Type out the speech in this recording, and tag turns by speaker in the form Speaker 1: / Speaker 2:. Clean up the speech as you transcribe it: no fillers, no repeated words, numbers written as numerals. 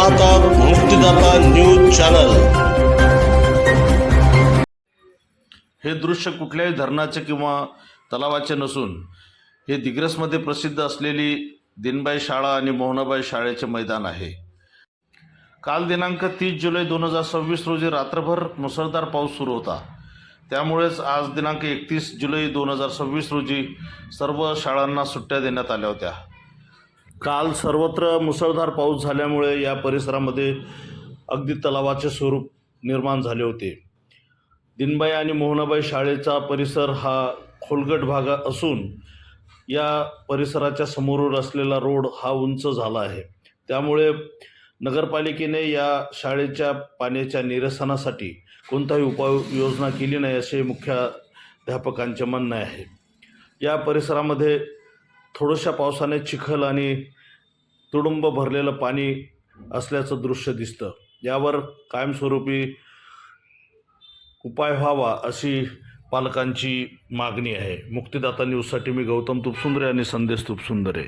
Speaker 1: पाहतात मुक्तिदाता news channel.
Speaker 2: हे दृश्य कुठल्याही धरणाचे किंवा तलावाचे नसून हे दिग्रसमध्ये प्रसिद्ध असलेली दिनबाई शाळा आणि मोहनाबाई शाळेचे मैदान आहे। काल दिनांक 30 जुलै 2026 रोजी रात्रभर मुसळधार पाऊस सुरू होता। त्यामुळेच आज दिनांक 31 जुलै 2026 रोजी सर्व शाळांना सुट्ट्या देण्यात आल्या होत्या। काल सर्वत्र मुसळधार पाऊस झाल्यामुळे या परिसरामध्ये अगदी तलावाचे स्वरूप निर्माण झाले होते। दिनबाई आणि मोहनाबाई शाळेचा परिसर हा खोलगट भाग असून या परिसराच्या समोर असलेला रोड हा उंच झाला आहे। त्यामुळे नगरपालिकेने या शाळेच्या पाण्याच्या निरसनासाठी कोणताही उपाययोजना केली नाही असे मुख्याध्यापकांचे म्हणणे आहे। या परिसरामध्ये थोड्याशा पावसाने चिखल आणि तुडुंब भरलेलं पाणी असल्याचं दृश्य दिसतं। यावर कायमस्वरूपी उपाय व्हावा अशी पालकांची मागणी आहे। मुक्तिदाता न्यूजसाठी मी गौतम तुपसुंदरे आणि संदेश तुपसुंदरे।